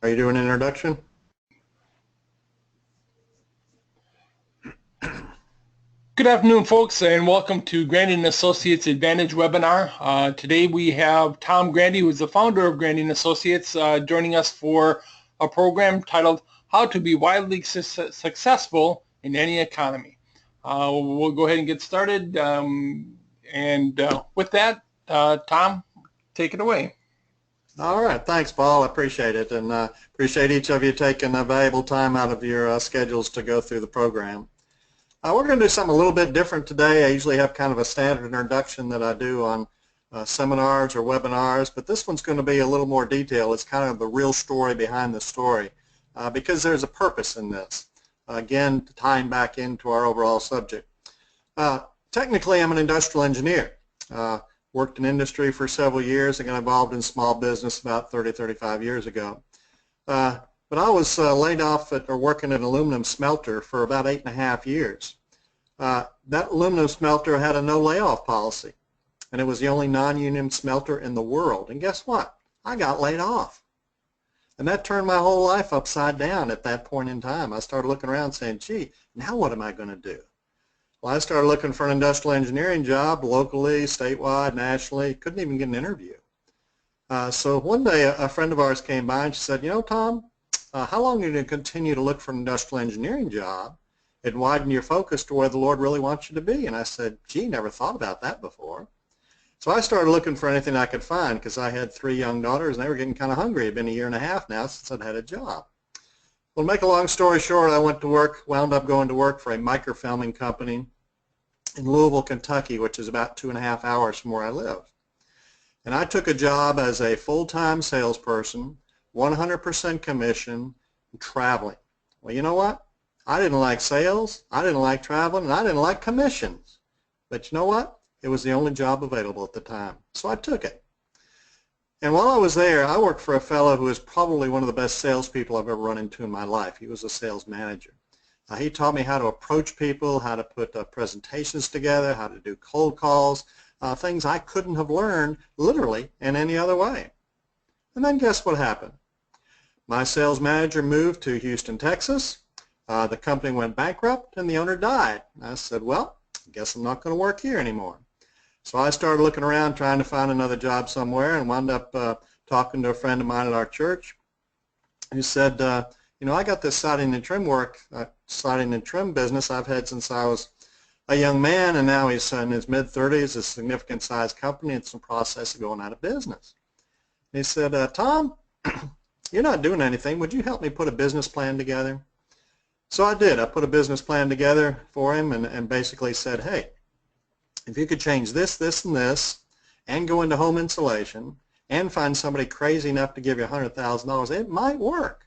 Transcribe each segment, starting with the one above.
Are you doing an introduction? Good afternoon, folks, and welcome to Grandy & Associates Advantage webinar. Today we have Tom Grandy, who is the founder of Grandy & Associates, joining us for a program titled How to Be Wildly Successful in Any Economy. We'll go ahead and get started, with that, Tom, take it away. All right, thanks, Paul. I appreciate it, and appreciate each of you taking a valuable time out of your schedules to go through the program. We're going to do something a little bit different today. I usually have kind of a standard introduction that I do on seminars or webinars, but this one's going to be a little more detailed. It's kind of the real story behind the story because there's a purpose in this. Again, tying back into our overall subject. Technically, I'm an industrial engineer. Worked in industry for several years and got involved in small business about 35 years ago. But I was laid off working at an aluminum smelter for about 8.5 years. That aluminum smelter had a no layoff policy, and it was the only non-union smelter in the world. And guess what? I got laid off. And that turned my whole life upside down at that point in time. I started looking around saying, gee, now what am I going to do? Well, I started looking for an industrial engineering job locally, statewide, nationally. Couldn't even get an interview. So one day a friend of ours came by and she said, you know, Tom, how long are you going to continue to look for an industrial engineering job and widen your focus to where the Lord really wants you to be? And I said, gee, never thought about that before. So I started looking for anything I could find because I had 3 young daughters and they were getting kind of hungry. It had been 1.5 years now since I'd had a job. Well, to make a long story short, I wound up going to work for a microfilming company in Louisville, Kentucky, which is about 2.5 hours from where I live. And I took a job as a full-time salesperson, 100% commission, traveling. Well, you know what? I didn't like sales, I didn't like traveling, and I didn't like commissions. But you know what? It was the only job available at the time, so I took it. And while I was there, I worked for a fellow who was probably one of the best salespeople I've ever run into in my life. He was a sales manager. He taught me how to approach people, how to put presentations together, how to do cold calls, things I couldn't have learned literally in any other way. And then guess what happened? My sales manager moved to Houston, Texas. The company went bankrupt and the owner died. I said, well, I guess I'm not going to work here anymore. So I started looking around trying to find another job somewhere and wound up talking to a friend of mine at our church who said, you know, I got this siding and trim business I've had since I was a young man, and now he's in his mid-30s, a significant sized company. It's in the process of going out of business. And he said, Tom, you're not doing anything. Would you help me put a business plan together? So I did. I put a business plan together for him and basically said, hey, if you could change this, this, and this, and go into home insulation, and find somebody crazy enough to give you $100,000, it might work.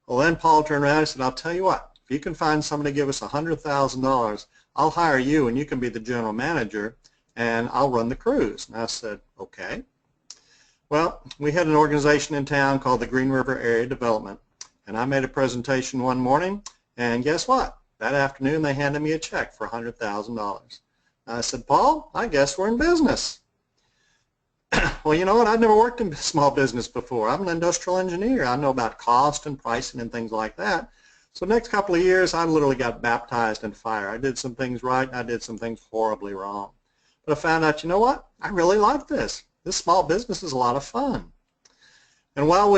Well, then Paul turned around and said, I'll tell you what, if you can find somebody to give us $100,000, I'll hire you and you can be the general manager and I'll run the cruise. And I said, okay. Well, we had an organization in town called the Green River Area Development, and I made a presentation one morning, and guess what? That afternoon they handed me a check for $100,000. I said, Paul, I guess we're in business. Well, you know what? I've never worked in small business before. I'm an industrial engineer. I know about cost and pricing and things like that. So the next couple of years, I literally got baptized in fire. I did some things right, and I did some things horribly wrong. But I found out, you know what? I really like this. This small business is a lot of fun. And while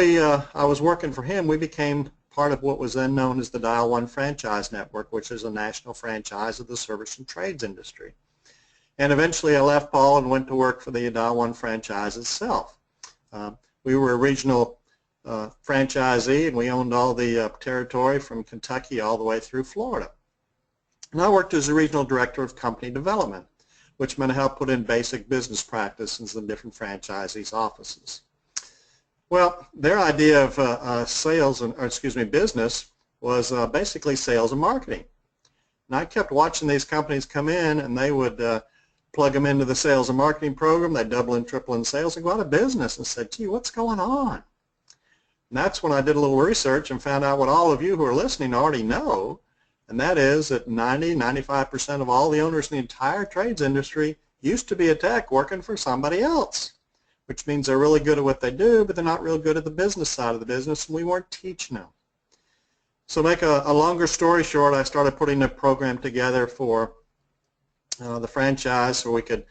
I was working for him, we became part of what was then known as the Dial One Franchise Network, which is a national franchise of the service and trades industry. And eventually I left Paul and went to work for the Dial One franchise itself. We were a regional franchisee, and we owned all the territory from Kentucky all the way through Florida. And I worked as a regional director of company development, which meant I helped put in basic business practices in the different franchisees' offices. Well, their idea of business was basically sales and marketing. And I kept watching these companies come in, and they would plug them into the sales and marketing program. They'd double and triple in sales and go out of business, and said, gee, what's going on? And that's when I did a little research and found out what all of you who are listening already know, and that is that 95% of all the owners in the entire trades industry used to be a tech working for somebody else, which means they're really good at what they do, but they're not real good at the business side of the business, and we weren't teaching them. So make a longer story short, I started putting a program together for the franchise so we could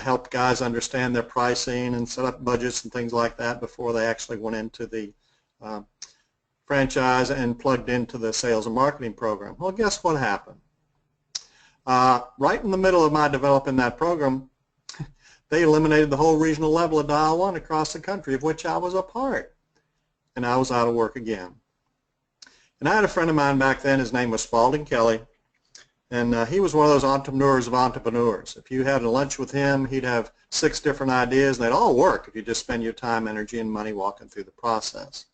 help guys understand their pricing and set up budgets and things like that before they actually went into the franchise and plugged into the sales and marketing program. Well, guess what happened? Right in the middle of my developing that program, they eliminated the whole regional level of Dial 1 across the country, of which I was a part, and I was out of work again. And I had a friend of mine back then, his name was Spalding Kelly, and he was one of those entrepreneurs of entrepreneurs. If you had a lunch with him, he'd have 6 different ideas, and they'd all work if you just spend your time, energy, and money walking through the process.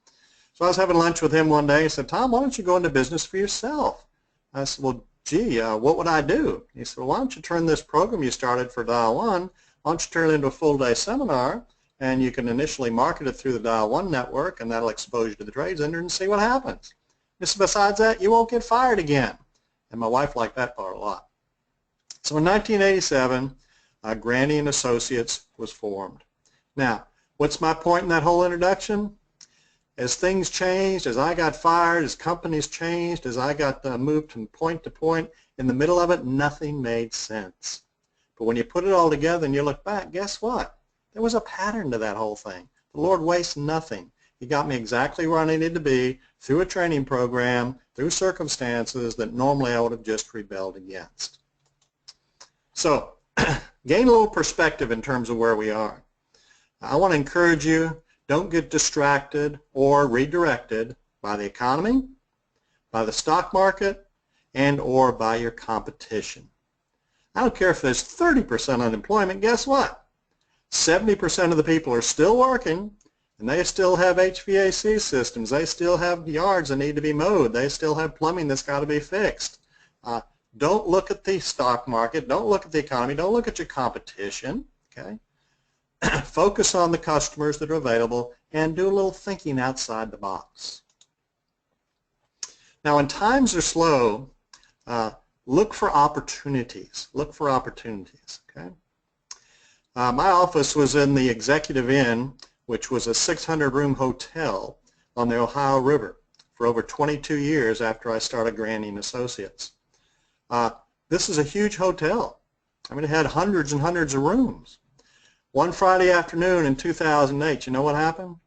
So I was having lunch with him one day. He said, "Tom, why don't you go into business for yourself?" I said, "Well, gee, what would I do?" He said, "Well, why don't you turn this program you started for Dial 1, why don't you turn it into a full-day seminar, and you can initially market it through the Dial 1 network, and that'll expose you to the trades center and see what happens. He said, besides that, you won't get fired again." And my wife liked that part a lot. So in 1987, Grandy and Associates was formed. Now, what's my point in that whole introduction? As things changed, as I got fired, as companies changed, as I got moved from point to point, in the middle of it, nothing made sense. But when you put it all together and you look back, guess what? There was a pattern to that whole thing. The Lord wastes nothing. He got me exactly where I needed to be through a training program, through circumstances that normally I would have just rebelled against. So, gain a little perspective in terms of where we are. I want to encourage you, don't get distracted or redirected by the economy, by the stock market, and or by your competition. I don't care if there's 30% unemployment, guess what? 70% of the people are still working, and they still have HVAC systems. They still have yards that need to be mowed. They still have plumbing that's got to be fixed. Don't look at the stock market. Don't look at the economy. Don't look at your competition. Okay? Focus on the customers that are available and do a little thinking outside the box. Now, when times are slow, look for opportunities. Look for opportunities. Okay? My office was in the Executive Inn, which was a 600-room hotel on the Ohio River for over 22 years after I started Grandy and Associates. This is a huge hotel. I mean, it had hundreds and hundreds of rooms. One Friday afternoon in 2008, you know what happened?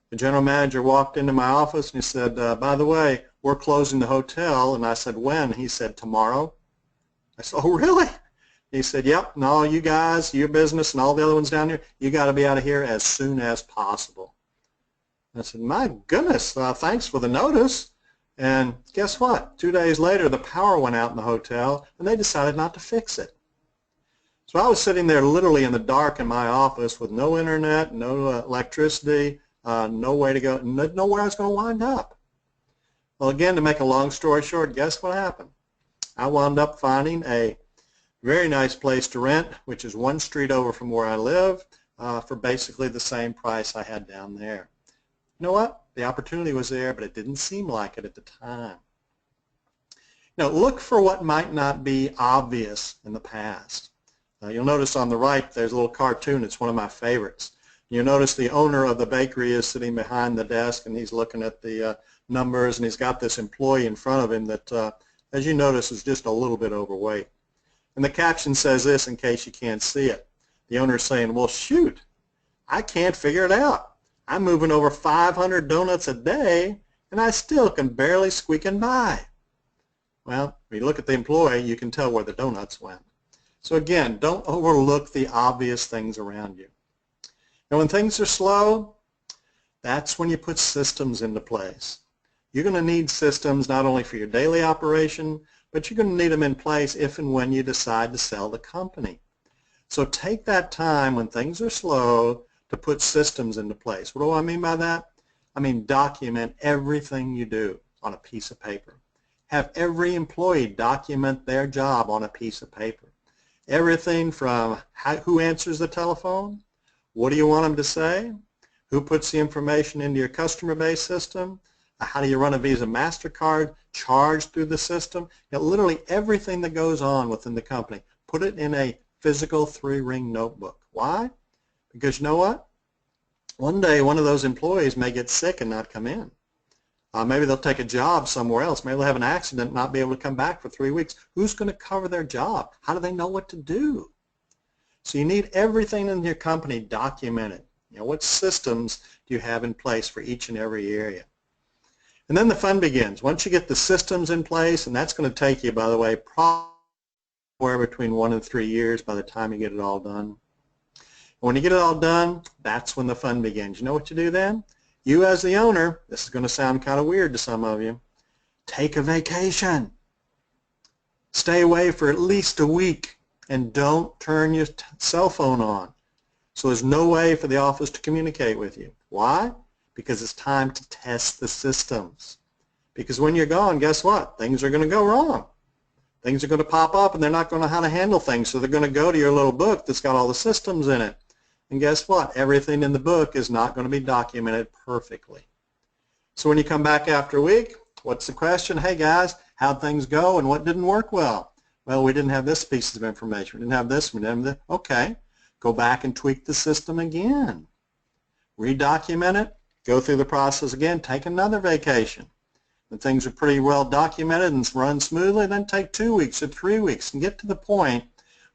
The general manager walked into my office and he said, "By the way, we're closing the hotel." And I said, "When?" He said, "Tomorrow." I said, "Oh, really?" He said, "Yep, no, you guys, your business and all the other ones down here, you got to be out of here as soon as possible." I said, "My goodness, thanks for the notice." And guess what? 2 days later, the power went out in the hotel, and they decided not to fix it. So I was sitting there literally in the dark in my office with no internet, no electricity, no way to go, nowhere I was going to wind up. Well, again, to make a long story short, guess what happened? I wound up finding a very nice place to rent, which is 1 street over from where I live, for basically the same price I had down there. You know what? The opportunity was there, but it didn't seem like it at the time. Now, look for what might not be obvious in the past. You'll notice on the right there's a little cartoon. It's one of my favorites. You'll notice the owner of the bakery is sitting behind the desk, and he's looking at the numbers, and he's got this employee in front of him that, as you notice, is just a little bit overweight. And the caption says this, in case you can't see it. The owner's saying, "Well, shoot, I can't figure it out. I'm moving over 500 donuts a day, and I still can barely squeaking by." Well, when you look at the employee, you can tell where the donuts went. So again, don't overlook the obvious things around you. And when things are slow, that's when you put systems into place. You're going to need systems not only for your daily operation, but you're going to need them in place if and when you decide to sell the company. So take that time when things are slow to put systems into place. What do I mean by that? I mean document everything you do on a piece of paper. Have every employee document their job on a piece of paper. Everything from who answers the telephone, what do you want them to say, who puts the information into your customer base system, how do you run a Visa MasterCard, charge through the system. Literally everything that goes on within the company, put it in a physical 3-ring notebook. Why? Because you know what? One day, one of those employees may get sick and not come in. Maybe they'll take a job somewhere else. Maybe they'll have an accident and not be able to come back for 3 weeks. Who's going to cover their job? How do they know what to do? So you need everything in your company documented. What systems do you have in place for each and every area? And then the fun begins. Once you get the systems in place, and that's going to take you, by the way, probably between 1 and 3 years by the time you get it all done. When you get it all done, that's when the fun begins. You know what you do then? You as the owner, this is going to sound kind of weird to some of you, take a vacation. Stay away for at least a week and don't turn your cell phone on. So there's no way for the office to communicate with you. Why? Because it's time to test the systems. Because when you're gone, guess what? Things are going to go wrong. Things are going to pop up and they're not going to know how to handle things. So they're going to go to your little book that's got all the systems in it. And guess what? Everything in the book is not going to be documented perfectly. So when you come back after a week, what's the question? Hey guys, how'd things go and what didn't work well? Well, we didn't have this piece of information. We didn't have this. We didn't have that. Okay. Go back and tweak the system again. Redocument it. Go through the process again. Take another vacation. When things are pretty well documented and run smoothly, then take 2 weeks or 3 weeks and get to the point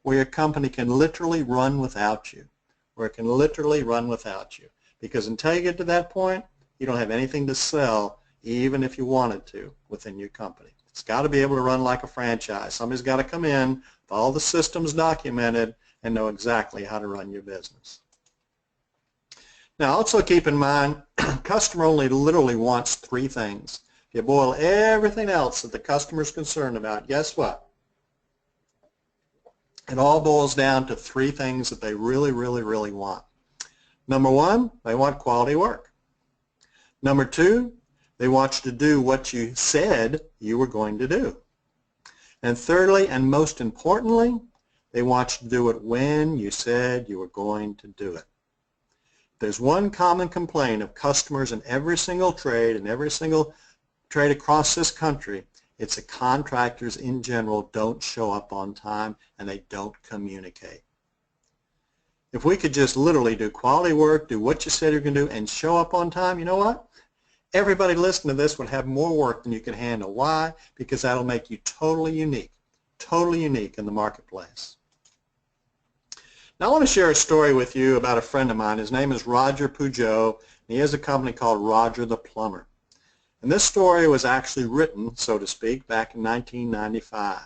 where your company can literally run without you. Where it can literally run without you. Because until you get to that point, you don't have anything to sell, even if you wanted to, within your company. It's got to be able to run like a franchise. Somebody's got to come in with all the systems documented and know exactly how to run your business. Now, also keep in mind, customer only literally wants 3 things. If you boil everything else that the customer is concerned about, guess what? It all boils down to 3 things that they really, really, really want. Number 1, they want quality work. Number 2, they want you to do what you said you were going to do. And thirdly, and most importantly, they want you to do it when you said you were going to do it. There's one common complaint of customers in every single trade and every single trade across this country. It's that contractors in general don't show up on time and they don't communicate. If we could just literally do quality work, do what you said you're going to do, and show up on time, you know what? Everybody listening to this would have more work than you can handle. Why? Because that'll make you totally unique in the marketplace. Now I want to share a story with you about a friend of mine. His name is Roger Peugeot, and he has a company called Roger the Plumber. And this story was actually written, so to speak, back in 1995.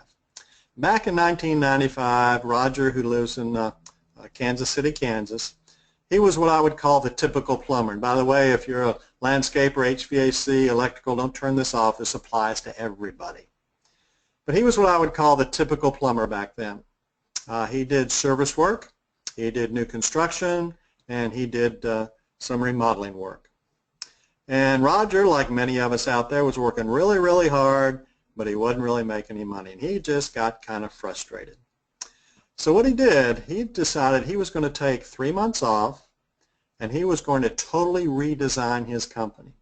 Back in 1995, Roger, who lives in Kansas City, Kansas, he was what I would call the typical plumber. And by the way, if you're a landscaper, HVAC, electrical, don't turn this off. This applies to everybody. But he was what I would call the typical plumber back then. He did service work, he did new construction, and he did some remodeling work. And Roger, like many of us out there, was working really, really hard, but he wasn't really making any money. And he just got kind of frustrated. So what he did, he decided he was going to take 3 months off, and he was going to totally redesign his company.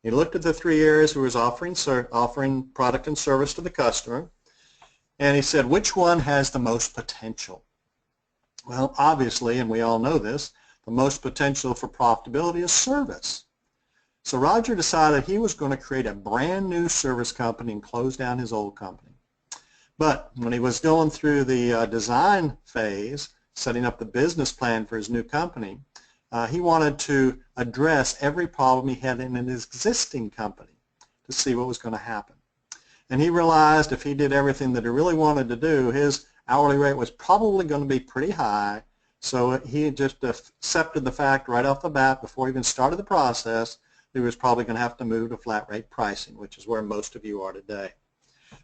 He looked at the 3 areas where he was offering product and service to the customer, and he said, which one has the most potential? Well, obviously, and we all know this, the most potential for profitability is service. So Roger decided he was going to create a brand new service company and close down his old company. But when he was going through the design phase, setting up the business plan for his new company, he wanted to address every problem he had in his existing company to see what was going to happen. And he realized if he did everything that he really wanted to do, his hourly rate was probably going to be pretty high. So he just accepted the fact right off the bat, before he even started the process, he was probably going to have to move to flat rate pricing, which is where most of you are today.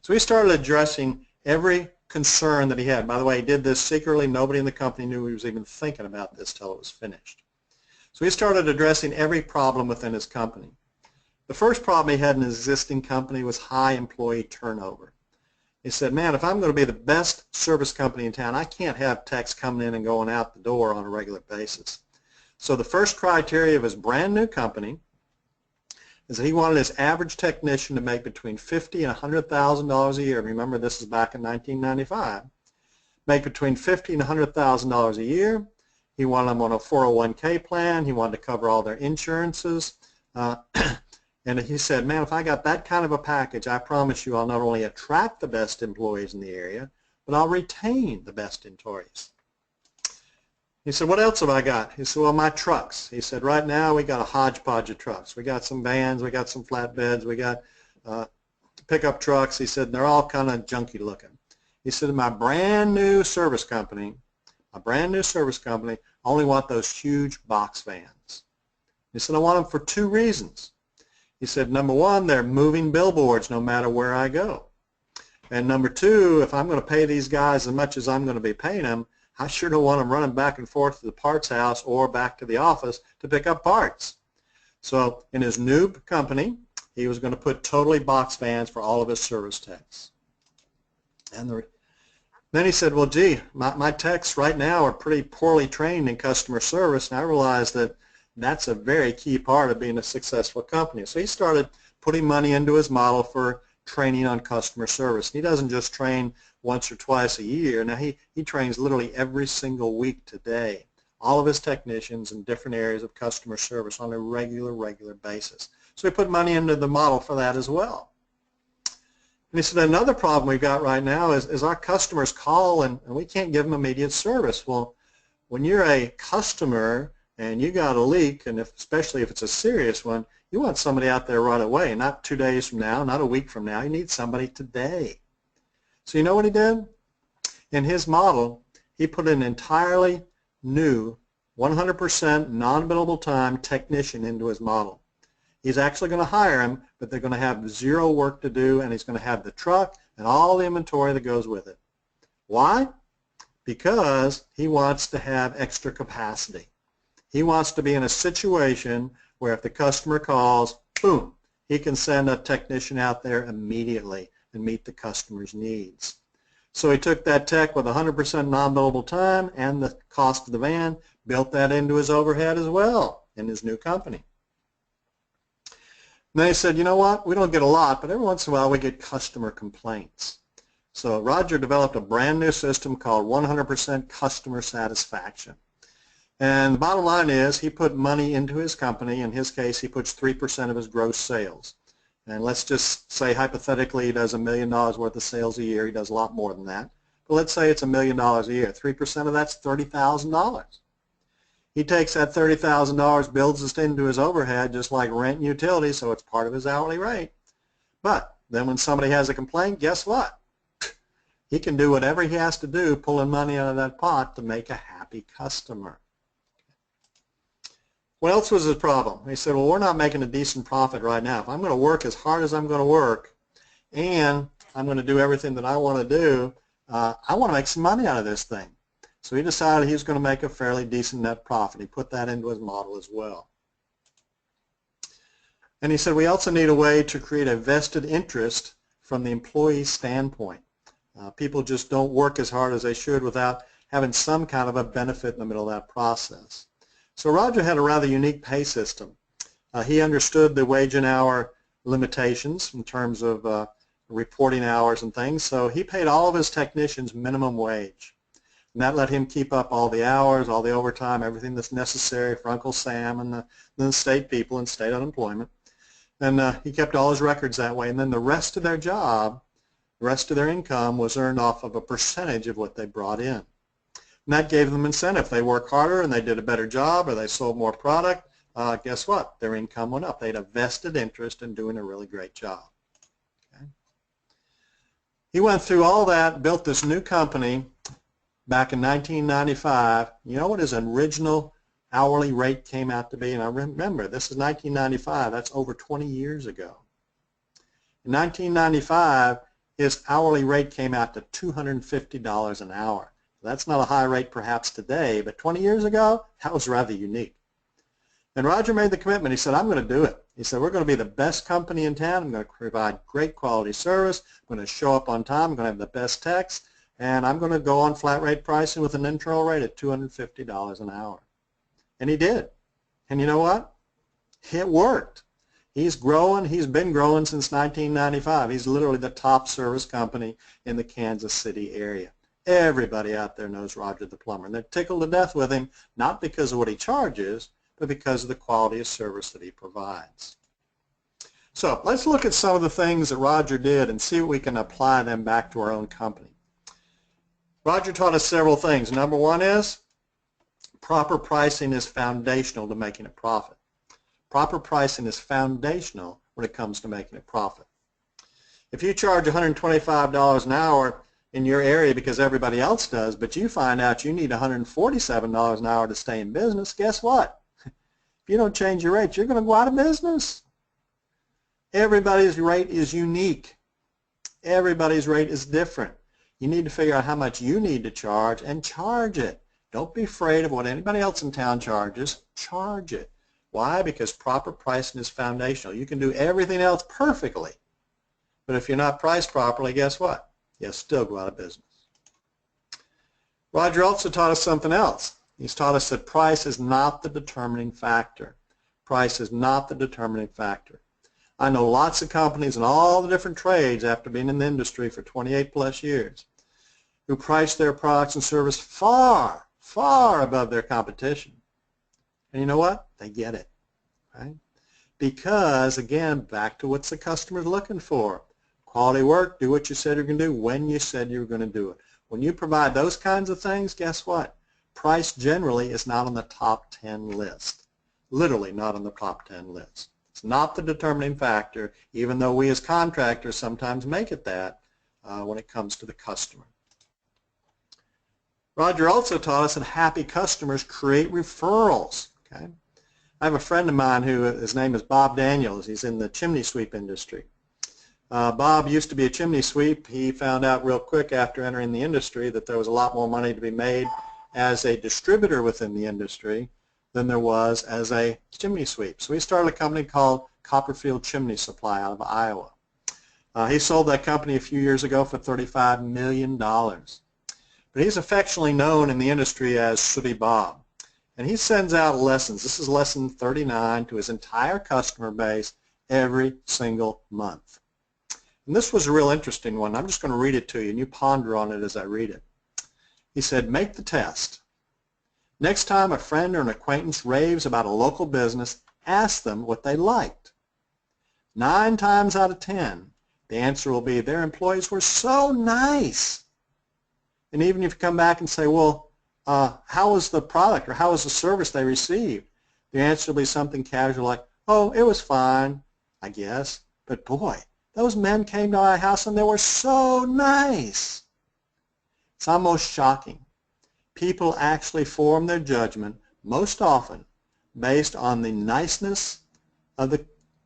So he started addressing every concern that he had. By the way, he did this secretly. Nobody in the company knew he was even thinking about this till it was finished. So he started addressing every problem within his company. The first problem he had in his existing company was high employee turnover. He said, man, if I'm going to be the best service company in town, I can't have techs coming in and going out the door on a regular basis. So the first criteria of his brand new company is that he wanted his average technician to make between $50,000 and $100,000 a year. Remember, this is back in 1995. Make between $50,000 and $100,000 a year, He wanted them on a 401k plan. He wanted to cover all their insurances. And he said, man, if I got that kind of a package, I promise you I'll not only attract the best employees in the area, but I'll retain the best employees. He said, what else have I got? He said, well, my trucks. He said, right now we got a hodgepodge of trucks. We got some vans, we got some flatbeds, we got pickup trucks. He said, they're all kind of junky looking. He said, my brand new service company, I only want those huge box vans. He said, I want them for two reasons. He said, number one, they're moving billboards no matter where I go. And number two, if I'm going to pay these guys as much as I'm going to be paying them, I sure don't want them running back and forth to the parts house or back to the office to pick up parts. So in his new company, he was going to put totally box vans for all of his service techs. And then he said, well, gee, my techs right now are pretty poorly trained in customer service, and I realized that that's a very key part of being a successful company. So he started putting money into his model for training on customer service. He doesn't just train once or twice a year. Now he trains literally every single week today, all of his technicians in different areas of customer service on a regular basis. So he put money into the model for that as well. And he said, another problem we've got right now is our customers call and we can't give them immediate service. Well, when you're a customer and you got a leak, and especially if it's a serious one, you want somebody out there right away, not 2 days from now, not a week from now. You need somebody today. So you know what he did? In his model, he put an entirely new 100% non-billable time technician into his model. He's actually going to hire him, but they're going to have zero work to do, and he's going to have the truck and all the inventory that goes with it. Why? Because he wants to have extra capacity. He wants to be in a situation where if the customer calls, boom, he can send a technician out there immediately and meet the customer's needs. So he took that tech with 100% non-billable time and the cost of the van, built that into his overhead as well in his new company. And then he said, you know what, we don't get a lot, but every once in a while we get customer complaints. So Roger developed a brand new system called 100% customer satisfaction. And the bottom line is he put money into his company. In his case, he puts 3% of his gross sales. And let's just say hypothetically he does $1 million worth of sales a year. He does a lot more than that. But let's say it's $1 million a year. 3% of that's $30,000. He takes that $30,000, builds it into his overhead just like rent and utilities, so it's part of his hourly rate. But then when somebody has a complaint, guess what? He can do whatever he has to do, pulling money out of that pot to make a happy customer. What else was his problem? He said, well, we're not making a decent profit right now. If I'm going to work as hard as I'm going to work and I'm going to do everything that I want to do, I want to make some money out of this thing. So he decided he was going to make a fairly decent net profit. He put that into his model as well. And he said, we also need a way to create a vested interest from the employee standpoint. People just don't work as hard as they should without having some kind of a benefit in the middle of that process. So Roger had a rather unique pay system. He understood the wage and hour limitations in terms of reporting hours and things, so he paid all of his technicians minimum wage. And that let him keep up all the hours, all the overtime, everything that's necessary for Uncle Sam and the state people and state unemployment. And he kept all his records that way. And then the rest of their job, the rest of their income was earned off of a percentage of what they brought in. And that gave them incentive. If they worked harder and they did a better job or they sold more product, guess what? Their income went up. They had a vested interest in doing a really great job. Okay? He went through all that, built this new company back in 1995. You know what his original hourly rate came out to be? And I remember, this is 1995. That's over 20 years ago. In 1995, his hourly rate came out to $250 an hour. That's not a high rate perhaps today, but 20 years ago, that was rather unique. And Roger made the commitment. He said, I'm going to do it. He said, we're going to be the best company in town. I'm going to provide great quality service. I'm going to show up on time. I'm going to have the best techs. And I'm going to go on flat rate pricing with an internal rate at $250 an hour. And he did. And you know what? It worked. He's growing. He's been growing since 1995. He's literally the top service company in the Kansas City area. Everybody out there knows Roger the plumber, and they're tickled to death with him, not because of what he charges, but because of the quality of service that he provides. So let's look at some of the things that Roger did and see if we can apply them back to our own company. Roger taught us several things. Number one is proper pricing is foundational to making a profit. Proper pricing is foundational when it comes to making a profit. If you charge $125 an hour in your area because everybody else does, but you find out you need $147 an hour to stay in business, guess what? If you don't change your rates, you're going to go out of business. Everybody's rate is unique. Everybody's rate is different. You need to figure out how much you need to charge and charge it. Don't be afraid of what anybody else in town charges. Charge it. Why? Because proper pricing is foundational. You can do everything else perfectly, but if you're not priced properly, guess what? You'll still go out of business. Roger also taught us something else. He's taught us that price is not the determining factor. Price is not the determining factor. I know lots of companies in all the different trades after being in the industry for 28 plus years who price their products and service far, far above their competition. And you know what? They get it, right? Because, again, back to what's the customer's looking for. Quality work, do what you said you're going to do when you said you were going to do it. When you provide those kinds of things, guess what? Price generally is not on the top 10 list. Literally not on the top 10 list. It's not the determining factor, even though we as contractors sometimes make it that when it comes to the customer. Roger also taught us that happy customers create referrals. Okay? I have a friend of mine who, his name is Bob Daniels. He's in the chimney sweep industry. Bob used to be a chimney sweep. He found out real quick after entering the industry that there was a lot more money to be made as a distributor within the industry than there was as a chimney sweep. So he started a company called Copperfield Chimney Supply out of Iowa. He sold that company a few years ago for $35 million. But he's affectionately known in the industry as Sooty Bob. And he sends out lessons. This is lesson 39 to his entire customer base every single month. And this was a real interesting one. I'm just going to read it to you, and you ponder on it as I read it. He said, make the test. Next time a friend or an acquaintance raves about a local business, ask them what they liked. 9 times out of 10, the answer will be their employees were so nice. And even if you come back and say, well, how was the product or how was the service they received? The answer will be something casual like, oh, it was fine, I guess. But boy, those men came to my house and they were so nice. It's almost shocking. People actually form their judgment most often based on the niceness of the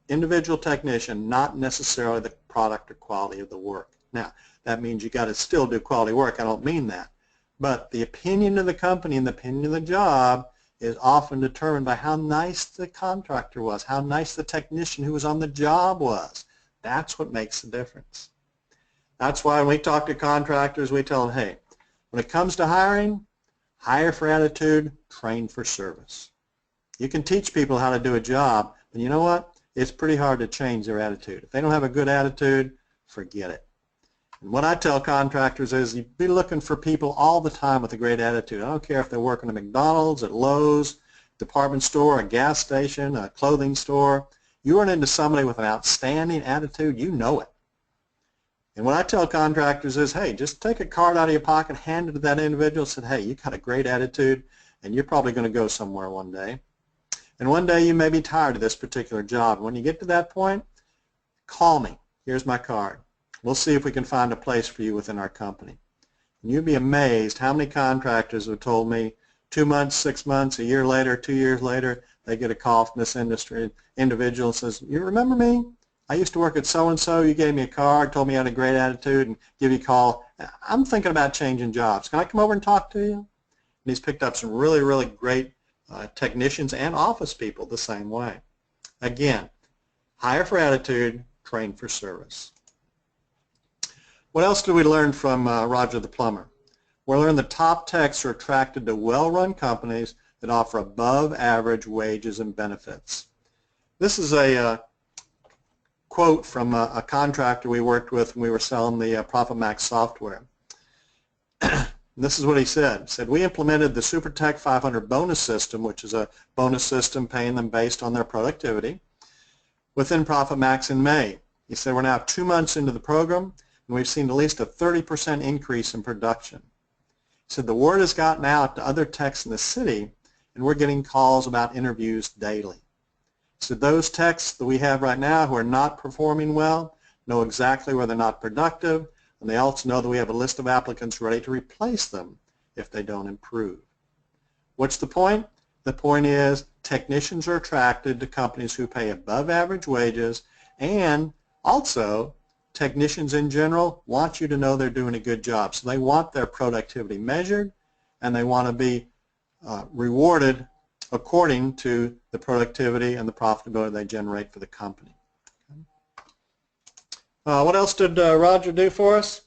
individual technician, not necessarily the product or quality of the work. Now, that means you got to still do quality work. I don't mean that. But the opinion of the company and the opinion of the job is often determined by how nice the contractor was, how nice the technician who was on the job was. That's what makes the difference. That's why when we talk to contractors, we tell them, hey, when it comes to hiring, hire for attitude, train for service. You can teach people how to do a job, but you know what? It's pretty hard to change their attitude. If they don't have a good attitude, forget it. And what I tell contractors is you be looking for people all the time with a great attitude. I don't care if they're working at McDonald's, at Lowe's, department store, a gas station, a clothing store. You run into somebody with an outstanding attitude, you know it. And what I tell contractors is, hey, just take a card out of your pocket, hand it to that individual, and say, hey, you got a great attitude, and you're probably going to go somewhere one day. And one day you may be tired of this particular job. When you get to that point, call me. Here's my card. We'll see if we can find a place for you within our company. And you'll be amazed how many contractors have told me 2 months, 6 months, a year later, 2 years later, they get a call from this individual and says, you remember me? I used to work at so-and-so. You gave me a card, told me you had a great attitude, and give you a call. I'm thinking about changing jobs. Can I come over and talk to you? And he's picked up some really, really great technicians and office people the same way. Again, hire for attitude, train for service. What else did we learn from Roger the plumber? We learned that top techs are attracted to well-run companies that offer above-average wages and benefits. This is a quote from a contractor we worked with when we were selling the Profit Max software. This is what he said. He said, we implemented the SuperTech 500 bonus system, which is a bonus system paying them based on their productivity, within Profit Max in May. He said, we're now 2 months into the program, and we've seen at least a 30% increase in production. He said, the word has gotten out to other techs in the city, and we're getting calls about interviews daily. He said, those techs that we have right now who are not performing well know exactly where they're not productive, and they also know that we have a list of applicants ready to replace them if they don't improve. What's the point? The point is technicians are attracted to companies who pay above average wages, and also technicians in general want you to know they're doing a good job. So they want their productivity measured, and they want to be rewarded according to the productivity and the profitability they generate for the company. What else did Roger do for us?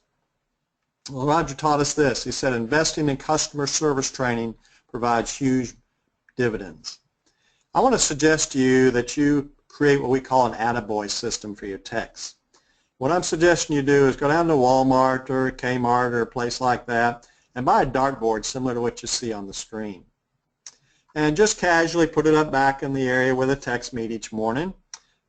Well, Roger taught us this. He said investing in customer service training provides huge dividends. I want to suggest to you that you create what we call an attaboy system for your techs. What I'm suggesting you do is go down to Walmart or Kmart or a place like that and buy a dartboard similar to what you see on the screen. And just casually put it up back in the area where the techs meet each morning,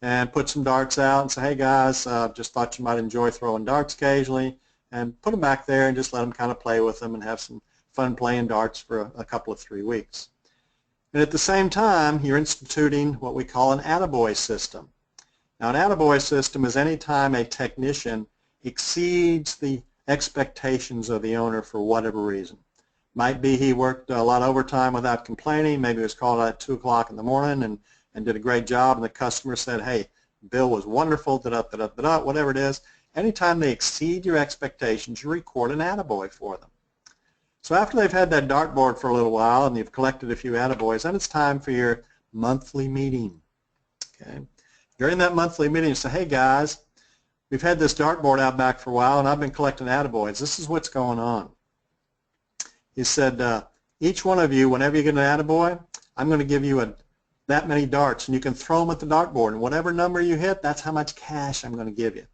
and put some darts out and say, hey guys, just thought you might enjoy throwing darts occasionally, and put them back there and just let them kind of play with them and have some fun playing darts for a couple of 3 weeks. And at the same time, you're instituting what we call an attaboy system. Now, an attaboy system is any time a technician exceeds the expectations of the owner for whatever reason. Might be he worked a lot of overtime without complaining, maybe he was called out at 2 o'clock in the morning and did a great job, and the customer said, hey, Bill was wonderful, whatever it is. Anytime they exceed your expectations, you record an attaboy for them. So after they've had that dartboard for a little while and you've collected a few attaboys, then it's time for your monthly meeting. Okay? During that monthly meeting, you say, hey guys, we've had this dartboard out back for a while and I've been collecting attaboys. This is what's going on. He said, each one of you, whenever you get an attaboy, I'm going to give you that many darts, and you can throw them at the dartboard, and whatever number you hit, that's how much cash I'm going to give you.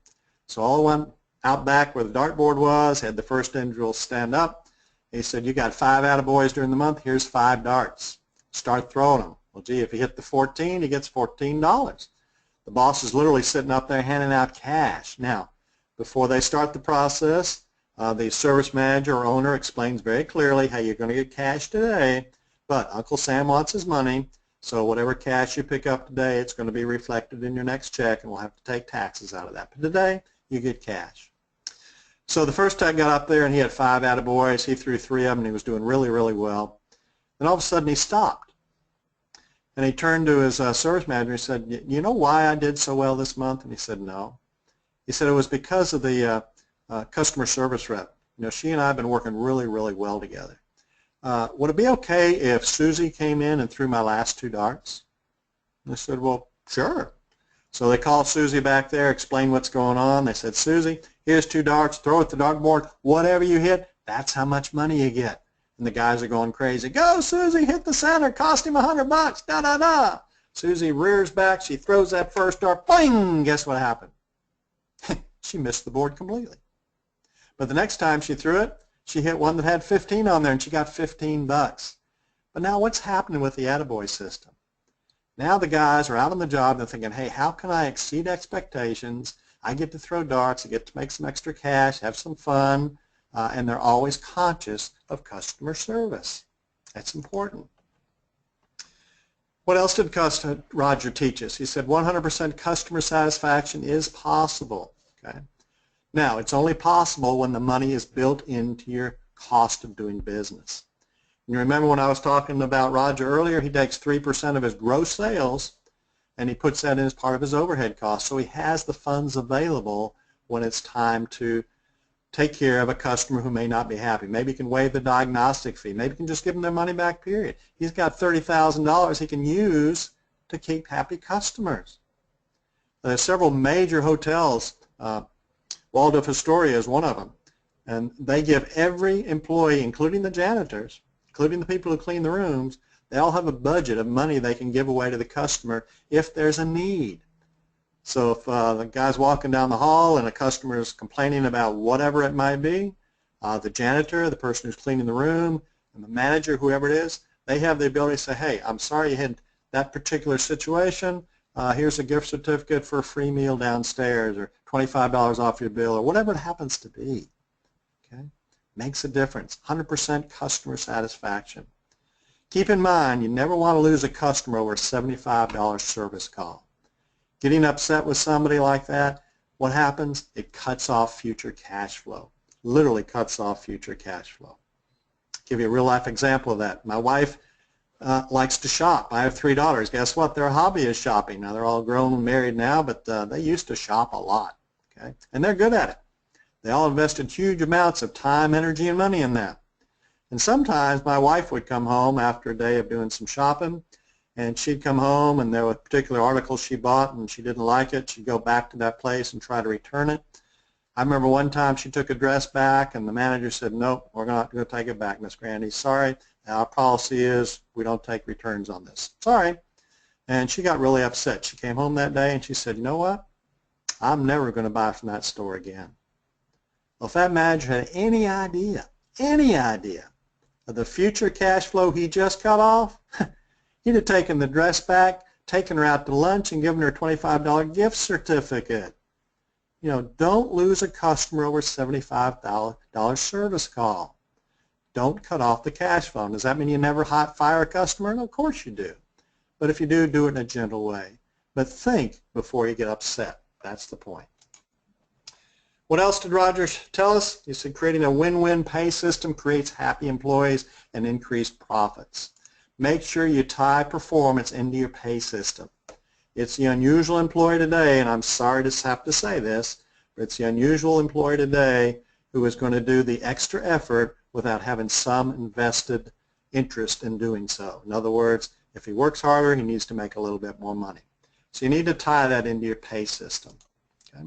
So all went out back where the dartboard was, had the first individual stand up. He said, you got 5 attaboys during the month, here's 5 darts. Start throwing them. Well, gee, if he hit the 14, he gets $14. The boss is literally sitting up there handing out cash. Now, before they start the process, the service manager or owner explains very clearly, hey, you're going to get cash today, but Uncle Sam wants his money, so whatever cash you pick up today, it's going to be reflected in your next check, and we'll have to take taxes out of that. But today, you get cash. So the first tech got up there, and he had 5 attaboys. He threw 3 of them, and he was doing really, really well. Then all of a sudden, he stopped. And he turned to his service manager and said, you know why I did so well this month? And he said, no. He said, it was because of the customer service rep. You know, she and I have been working really, really well together. Would it be okay if Susie came in and threw my last 2 darts? And I said, well, sure. So they called Susie back there, explained what's going on. They said, Susie, here's 2 darts, throw it at the dartboard. Whatever you hit, that's how much money you get. And the guys are going crazy. Go, Susie, hit the center, cost him $100, da-da-da. Susie rears back, she throws that first dart, boing, guess what happened? She missed the board completely. But the next time she threw it, she hit one that had 15 on there, and she got $15. But now what's happening with the attaboy system? Now the guys are out on the job, they're thinking, hey, how can I exceed expectations? I get to throw darts, I get to make some extra cash, have some fun, and they're always conscious of customer service. That's important. What else did Roger teach us? He said 100% customer satisfaction is possible. Okay? Now, it's only possible when the money is built into your cost of doing business. You remember when I was talking about Roger earlier, he takes 3% of his gross sales and he puts that in as part of his overhead cost. So he has the funds available when it's time to take care of a customer who may not be happy. Maybe he can waive the diagnostic fee. Maybe he can just give them their money back, period. He's got $30,000 he can use to keep happy customers. There's several major hotels. Waldorf Astoria is one of them. And they give every employee, including the janitors, including the people who clean the rooms, they all have a budget of money they can give away to the customer if there's a need. So if the guy's walking down the hall and a customer is complaining about whatever it might be, The janitor, the person who's cleaning the room, and the manager, whoever it is, they have the ability to say, hey, I'm sorry you had that particular situation. Here's a gift certificate for a free meal downstairs, or $25 off your bill, or whatever it happens to be. Okay? Makes a difference. 100% customer satisfaction. Keep in mind, you never want to lose a customer over a $75 service call. Getting upset with somebody like that, what happens? It cuts off future cash flow. Literally cuts off future cash flow. Give you a real life example of that. My wife likes to shop. I have 3 daughters. Guess what? Their hobby is shopping. Now they're all grown and married now, but they used to shop a lot. Okay? And they're good at it. They all invested huge amounts of time, energy, and money in that. And sometimes my wife would come home after a day of doing some shopping, and she'd come home and there were particular articles she bought and she didn't like it. She'd go back to that place and try to return it. I remember one time she took a dress back and the manager said, nope, we're not going to take it back, Miss Grandy. Sorry, our policy is we don't take returns on this. Sorry. And she got really upset. She came home that day and she said, you know what? I'm never going to buy from that store again. Well, if that manager had any idea of the future cash flow he just cut off, he'd have taken the dress back, taken her out to lunch, and given her a $25 gift certificate. You know, don't lose a customer over a $75 service call. Don't cut off the cash flow. Does that mean you never hot fire a customer? No, of course you do. But if you do, do it in a gentle way. But think before you get upset. That's the point. What else did Roger tell us? He said creating a win-win pay system creates happy employees and increased profits. Make sure you tie performance into your pay system. It's the unusual employee today, and I'm sorry to have to say this, but it's the unusual employee today who is going to do the extra effort without having some invested interest in doing so. In other words, if he works harder, he needs to make a little bit more money. So you need to tie that into your pay system. Okay?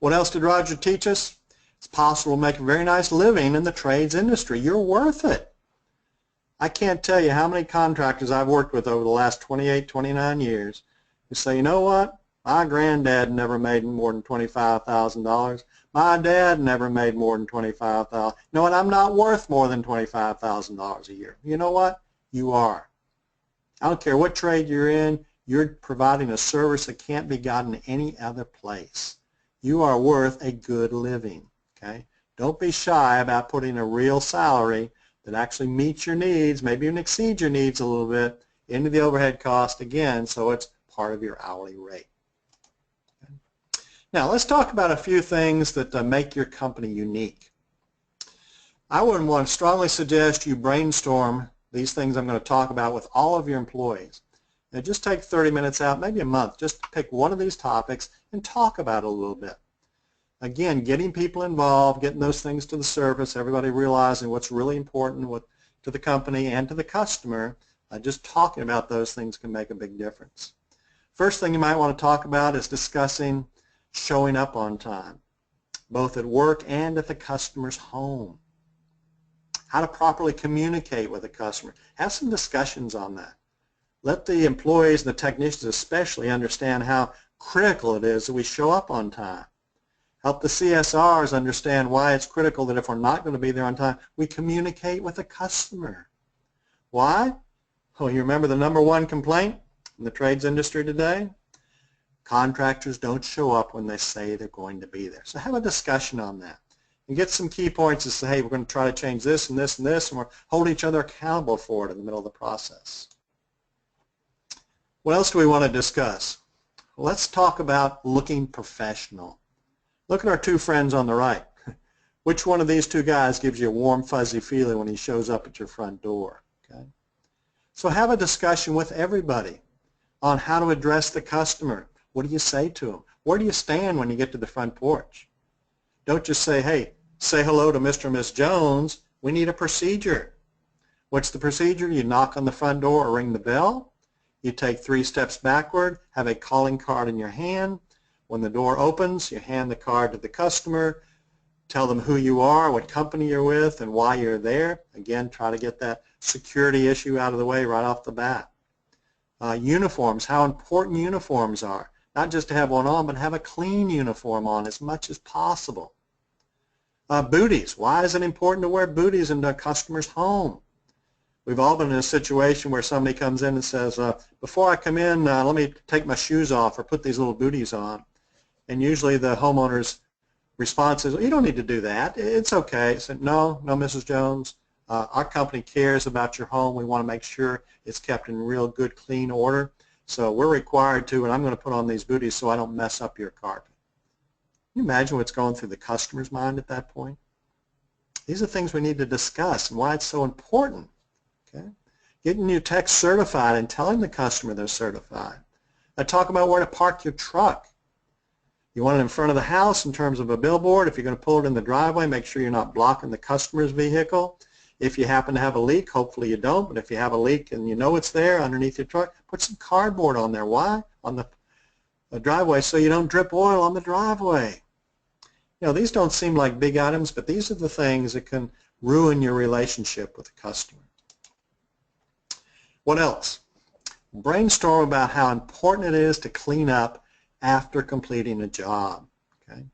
What else did Roger teach us? It's possible to make a very nice living in the trades industry. You're worth it. I can't tell you how many contractors I've worked with over the last 28, 29 years who say, you know what, my granddad never made more than $25,000. My dad never made more than $25,000. You know what, I'm not worth more than $25,000 a year. You know what, you are. I don't care what trade you're in, you're providing a service that can't be gotten any other place. You are worth a good living. Okay? Don't be shy about putting a real salary that actually meets your needs, maybe even exceeds your needs a little bit, into the overhead cost again, so it's part of your hourly rate. Okay. Now let's talk about a few things that make your company unique. I would want to strongly suggest you brainstorm these things I'm going to talk about with all of your employees. Now just take 30 minutes out, maybe a month, just to pick one of these topics and talk about it a little bit. Again, getting people involved, getting those things to the surface, everybody realizing what's really important to the company and to the customer, just talking about those things can make a big difference. First thing you might want to talk about is discussing showing up on time, both at work and at the customer's home. How to properly communicate with the customer. Have some discussions on that. Let the employees and the technicians especially understand how critical it is that we show up on time. Help the CSRs understand why it's critical that if we're not going to be there on time, we communicate with the customer. Why? Well, you remember the #1 complaint in the trades industry today? Contractors don't show up when they say they're going to be there. So have a discussion on that. And get some key points to say, hey, we're going to try to change this and this and this, and we're holding each other accountable for it in the middle of the process. What else do we want to discuss? Well, let's talk about looking professional. Look at our two friends on the right. Which one of these two guys gives you a warm, fuzzy feeling when he shows up at your front door? Okay? So have a discussion with everybody on how to address the customer. What do you say to them? Where do you stand when you get to the front porch? Don't just say, hey, say hello to Mr. and Miss Jones. We need a procedure. What's the procedure? You knock on the front door or ring the bell. You take 3 steps backward, have a calling card in your hand. When the door opens, you hand the card to the customer, tell them who you are, what company you're with, and why you're there. Again, try to get that security issue out of the way right off the bat. Uniforms, how important uniforms are. Not just to have one on, but have a clean uniform on as much as possible. Booties. Why is it important to wear booties into a customer's home? We've all been in a situation where somebody comes in and says, before I come in, let me take my shoes off or put these little booties on. And usually the homeowner's response is, you don't need to do that. It's okay. I said, no, Mrs. Jones. Our company cares about your home. We want to make sure it's kept in real good, clean order. So we're required to, and I'm going to put on these booties so I don't mess up your carpet. Can you imagine what's going through the customer's mind at that point? These are things we need to discuss and why it's so important. Okay? Getting your techs certified and telling the customer they're certified. I talk about where to park your truck. You want it in front of the house in terms of a billboard. If you're going to pull it in the driveway, make sure you're not blocking the customer's vehicle. If you happen to have a leak, hopefully you don't, but if you have a leak and you know it's there underneath your truck, put some cardboard on there. Why? On the driveway so you don't drip oil on the driveway. You know, these don't seem like big items, but these are the things that can ruin your relationship with the customer. What else? Brainstorm about how important it is to clean up after completing a job. Okay?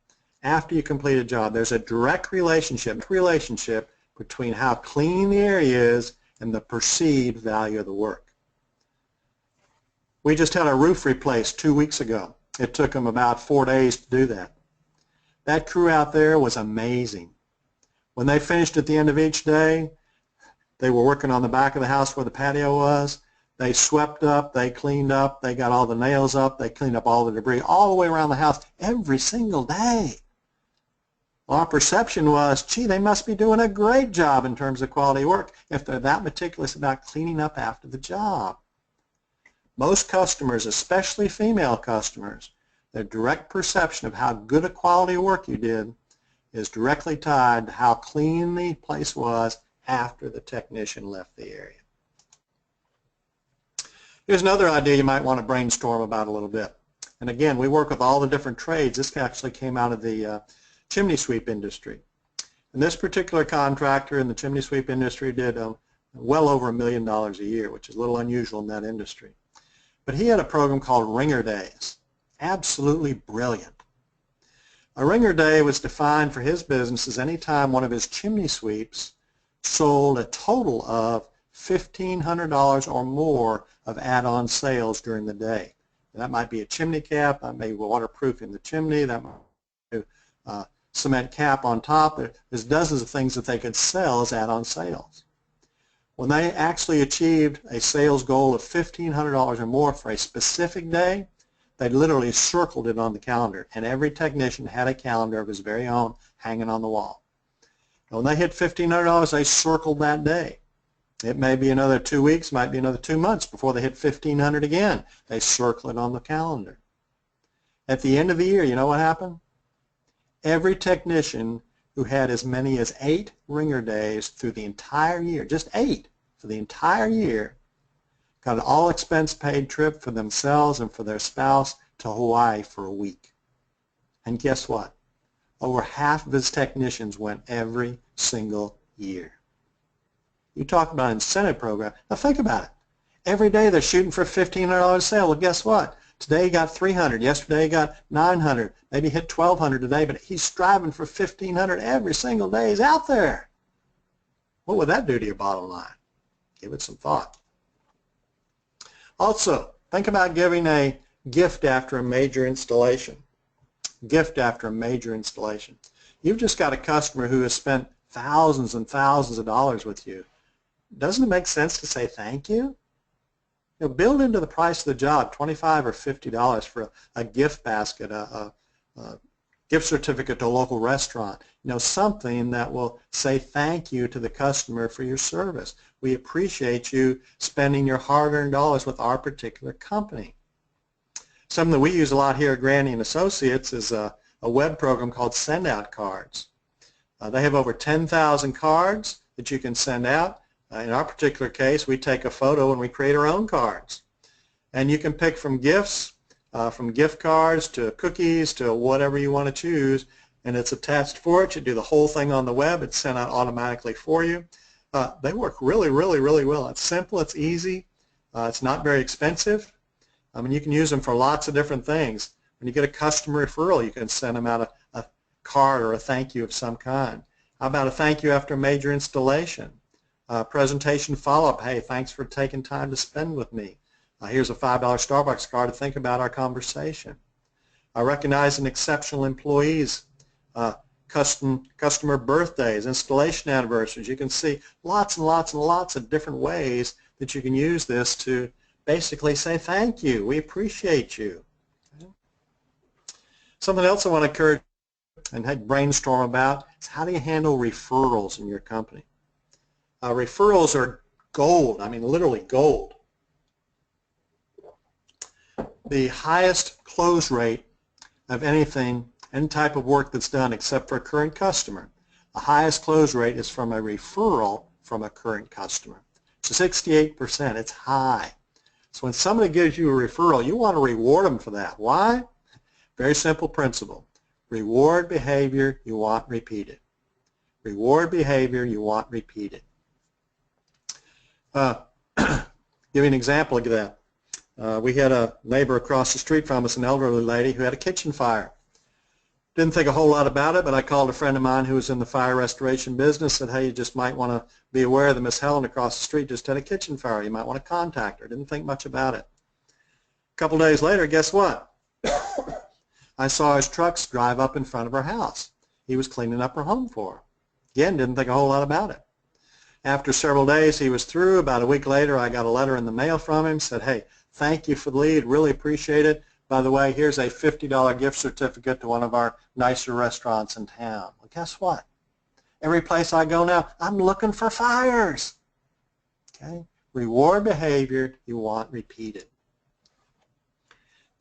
After you complete a job, there's a direct relationship between how clean the area is and the perceived value of the work. We just had our roof replaced 2 weeks ago. It took them about 4 days to do that. That crew out there was amazing. When they finished at the end of each day, they were working on the back of the house where the patio was. They swept up, they cleaned up, they got all the nails up, they cleaned up all the debris all the way around the house every single day. Well, our perception was, gee, they must be doing a great job in terms of quality work if they're that meticulous about cleaning up after the job. Most customers, especially female customers, their direct perception of how good a quality work you did is directly tied to how clean the place was after the technician left the area. Here's another idea you might want to brainstorm about a little bit. And again, we work with all the different trades. This actually came out of the chimney sweep industry. And this particular contractor in the chimney sweep industry did well over $1 million a year, which is a little unusual in that industry. But he had a program called Ringer Days. Absolutely brilliant. A Ringer Day was defined for his business as any time one of his chimney sweeps sold a total of $1,500 or more of add-on sales during the day. And that might be a chimney cap, that may be waterproofing the chimney, that might be a cement cap on top. There's dozens of things that they could sell as add-on sales. When they actually achieved a sales goal of $1,500 or more for a specific day, they literally circled it on the calendar, and every technician had a calendar of his very own hanging on the wall. And when they hit $1,500, they circled that day. It may be another 2 weeks, might be another 2 months before they hit $1,500 again. They circle it on the calendar. At the end of the year, you know what happened? Every technician who had as many as 8 Ringer Days through the entire year, just 8 for the entire year, got an all-expense-paid trip for themselves and for their spouse to Hawaii for a week. And guess what? Over half of his technicians went every single year. You talk about an incentive program. Now think about it. Every day they're shooting for a $1,500 sale. Well, guess what? Today he got $300. Yesterday he got $900. Maybe hit $1,200 today, but he's striving for $1,500 every single day he's out there. What would that do to your bottom line? Give it some thought. Also, think about giving a gift after a major installation. Gift after a major installation. You've just got a customer who has spent thousands and thousands of dollars with you. Doesn't it make sense to say thank you? You know, build into the price of the job $25 or $50 for a gift basket, a gift certificate to a local restaurant. You know, something that will say thank you to the customer for your service. We appreciate you spending your hard-earned dollars with our particular company. Something that we use a lot here at Grandy and Associates is a web program called Send Out Cards. They have over 10,000 cards that you can send out. In our particular case, we take a photo and we create our own cards. And you can pick from gifts, from gift cards to cookies to whatever you want to choose, and it's attached for it. You do the whole thing on the web. It's sent out automatically for you. They work really, really, really well. It's simple. It's easy. It's not very expensive. I mean, you can use them for lots of different things. When you get a customer referral, you can send them out a card or a thank you of some kind? How about a thank you after a major installation? Presentation follow-up, hey, thanks for taking time to spend with me. Here's a $5 Starbucks card to think about our conversation. Recognizing exceptional employees, customer birthdays, installation anniversaries. You can see lots and lots and lots of different ways that you can use this to basically say thank you, we appreciate you. Okay. Something else I want to encourage and brainstorm about is how do you handle referrals in your company? Referrals are gold, I mean literally gold. The highest close rate of anything, any type of work that's done except for a current customer, the highest close rate is from a referral from a current customer. It's 68%, it's high. So when somebody gives you a referral, you want to reward them for that. Why? Very simple principle. Reward behavior you want repeated. Reward behavior you want repeated. Give you an example of that. We had a neighbor across the street from us, an elderly lady who had a kitchen fire. Didn't think a whole lot about it, but I called a friend of mine who was in the fire restoration business, said, hey, you just might want to be aware that Miss Helen across the street just had a kitchen fire. You might want to contact her. Didn't think much about it. A couple days later, guess what? I saw his trucks drive up in front of her house. He was cleaning up her home for her. Again, didn't think a whole lot about it. After several days, he was through. About a week later, I got a letter in the mail from him, said, hey, thank you for the lead, really appreciate it. By the way, here's a $50 gift certificate to one of our nicer restaurants in town. Well, guess what? Every place I go now, I'm looking for fires. Okay? Reward behavior you want repeated.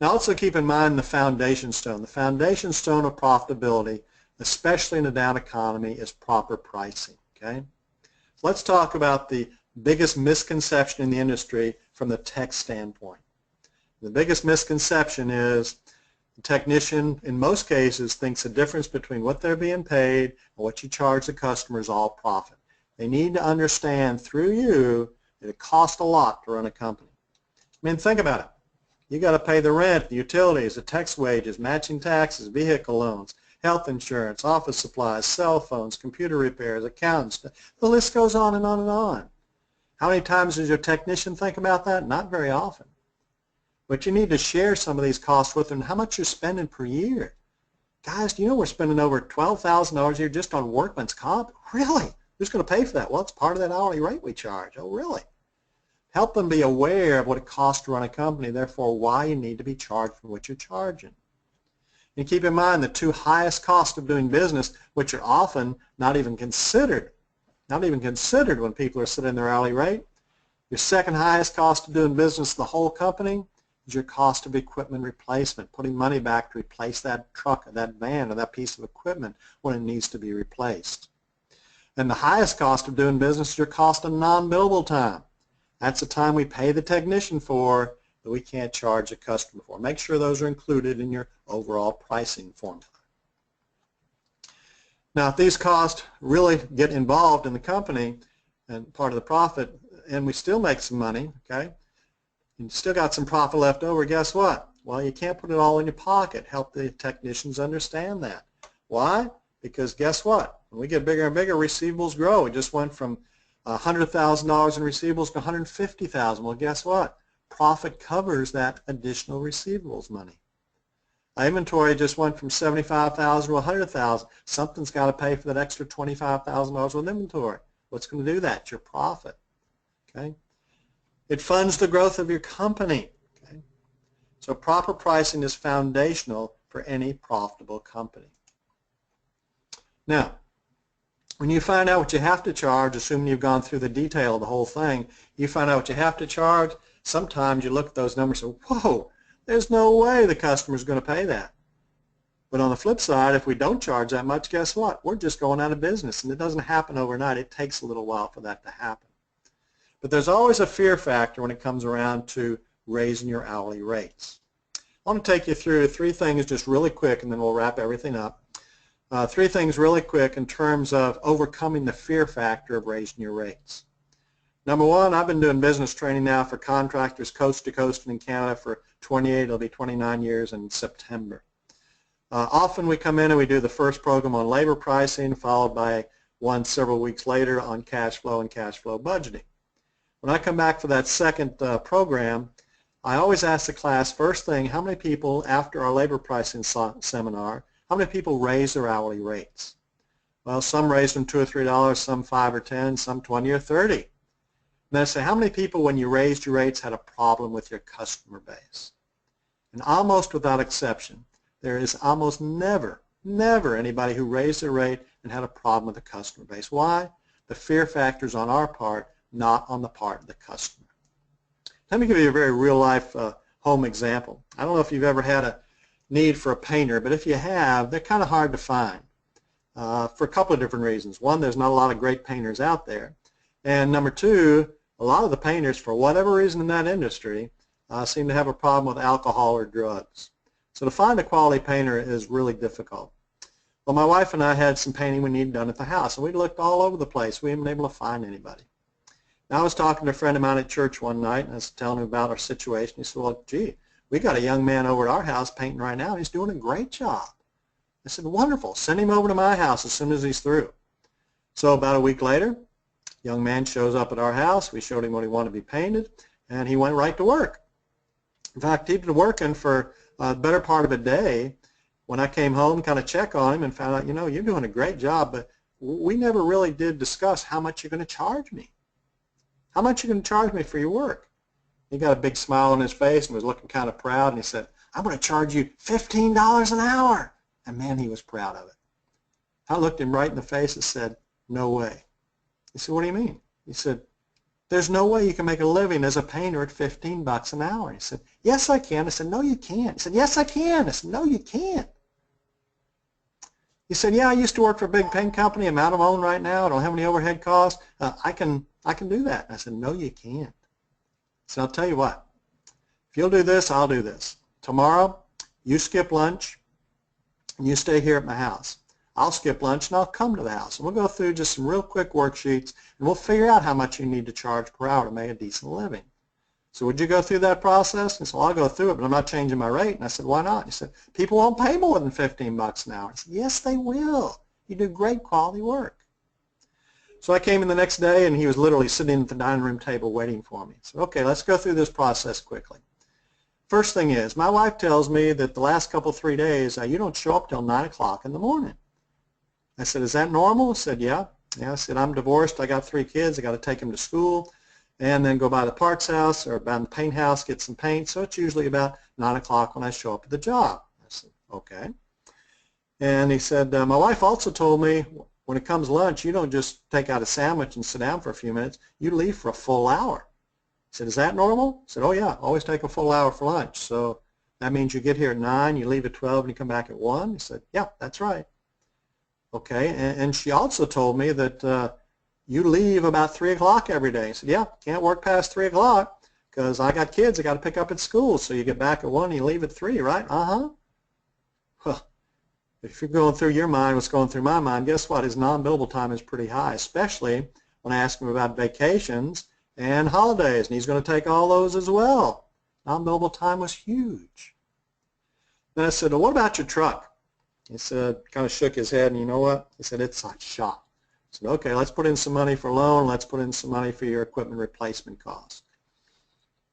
Now also keep in mind the foundation stone. The foundation stone of profitability, especially in a down economy, is proper pricing. Okay? Let's talk about the biggest misconception in the industry from the tech standpoint. The biggest misconception is the technician, in most cases, thinks the difference between what they're being paid and what you charge the customer is all profit. They need to understand through you that it costs a lot to run a company. I mean, think about it. You got to pay the rent, the utilities, the tax wages, matching taxes, vehicle loans, health insurance, office supplies, cell phones, computer repairs, accountants. The list goes on and on and on. How many times does your technician think about that? Not very often. But you need to share some of these costs with them. How much you're spending per year? Guys, do you know we're spending over $12,000 a year just on workman's comp? Really? Who's going to pay for that? Well, it's part of that hourly rate we charge. Oh, really? Help them be aware of what it costs to run a company, therefore why you need to be charged for what you're charging. And keep in mind the two highest costs of doing business, which are often not even considered when people are setting their hourly rate. Your second highest cost of doing business, the whole company, is your cost of equipment replacement, putting money back to replace that truck or that van or that piece of equipment when it needs to be replaced. And the highest cost of doing business is your cost of non-billable time. That's the time we pay the technician for that we can't charge the customer for. Make sure those are included in your overall pricing formula. Now, if these costs really get involved in the company and part of the profit, and we still make some money, okay, and still got some profit left over, guess what? Well, you can't put it all in your pocket. Help the technicians understand that. Why? Because guess what? When we get bigger and bigger, receivables grow. We just went from $100,000 in receivables to $150,000. Well, guess what? Profit covers that additional receivables money. Inventory just went from $75,000 to $100,000. Something's got to pay for that extra $25,000 with inventory. What's going to do that? It's your profit. Okay? It funds the growth of your company. Okay? So proper pricing is foundational for any profitable company. Now, when you find out what you have to charge, assuming you've gone through the detail of the whole thing, you find out what you have to charge, sometimes you look at those numbers and say, whoa, there's no way the customer's going to pay that. But on the flip side, if we don't charge that much, guess what? We're just going out of business, and it doesn't happen overnight. It takes a little while for that to happen. But there's always a fear factor when it comes around to raising your hourly rates. I want to take you through three things just really quick, and then we'll wrap everything up. Three things really quick in terms of overcoming the fear factor of raising your rates. Number one, I've been doing business training now for contractors coast to coast and in Canada for 28, it'll be 29 years in September. Often we come in and we do the first program on labor pricing, followed by one several weeks later on cash flow and cash flow budgeting. When I come back for that second program, I always ask the class, first thing, how many people after our labor pricing seminar, how many people raise their hourly rates? Well, some raised them $2 or $3, some 5 or 10, some 20 or 30. And then I say, how many people when you raised your rates had a problem with your customer base? And almost without exception, there is almost never anybody who raised their rate and had a problem with the customer base. Why? The fear factor is on our part, not on the part of the customer. Let me give you a very real-life home example. I don't know if you've ever had a need for a painter, but if you have, they're kind of hard to find for a couple of different reasons. One, there's not a lot of great painters out there. And number two, a lot of the painters, for whatever reason in that industry, seem to have a problem with alcohol or drugs. So to find a quality painter is really difficult. Well, my wife and I had some painting we needed done at the house, and we looked all over the place. We haven't been able to find anybody. Now, I was talking to a friend of mine at church one night, and I was telling him about our situation. He said, well, gee, we got a young man over at our house painting right now, and he's doing a great job. I said, wonderful. Send him over to my house as soon as he's through. So about a week later, young man shows up at our house. We showed him what he wanted to be painted, and he went right to work. In fact, he'd been working for the better part of a day. When I came home, kind of check on him and found out, you know, you're doing a great job, but we never really did discuss how much you're going to charge me. How much are you going to charge me for your work? He got a big smile on his face and was looking kind of proud, and he said, I'm going to charge you $15 an hour. And man, he was proud of it. I looked him right in the face and said, no way. He said, what do you mean? He said, there's no way you can make a living as a painter at $15 an hour. He said, yes, I can. I said, no, you can't. He said, yes, I can. I said, no, you can't. He said, yeah, I used to work for a big paint company. I'm out of my own right now. I don't have any overhead costs. I can do that. I said, no, you can't. So I'll tell you what. If you'll do this, I'll do this. Tomorrow, you skip lunch, and you stay here at my house. I'll skip lunch, and I'll come to the house. And we'll go through just some real quick worksheets, and we'll figure out how much you need to charge per hour to make a decent living. So would you go through that process? And he said, well, I'll go through it, but I'm not changing my rate. And I said, why not? He said, people won't pay more than $15 an hour. I said, yes, they will. You do great quality work. So I came in the next day, and he was literally sitting at the dining room table waiting for me. I said, okay, let's go through this process quickly. First thing is, my wife tells me that the last couple, 3 days, you don't show up till 9 o'clock in the morning. I said, is that normal? He said, yeah. I said, I'm divorced. I got 3 kids. I got to take them to school and then go by the parts house or by the paint house, get some paint. So it's usually about 9 o'clock when I show up at the job. I said, okay. And he said, my wife also told me when it comes lunch, you don't just take out a sandwich and sit down for a few minutes. You leave for a full hour. I said, is that normal? I said, oh, yeah, always take a full hour for lunch. So that means you get here at 9, you leave at 12, and you come back at 1. He said, yeah, that's right. Okay, and she also told me that you leave about 3 o'clock every day. I said, yeah, can't work past 3 o'clock because I got kids I got to pick up at school. So you get back at 1 and you leave at 3, right? Uh-huh. Well, if you're going through your mind what's going through my mind, guess what? His non-billable time is pretty high, especially when I ask him about vacations and holidays, and he's going to take all those as well. Non-billable time was huge. Then I said, well, what about your truck? He said, kind of shook his head, and you know what? He said, it's a shot. I said, okay, let's put in some money for a loan. Let's put in some money for your equipment replacement costs.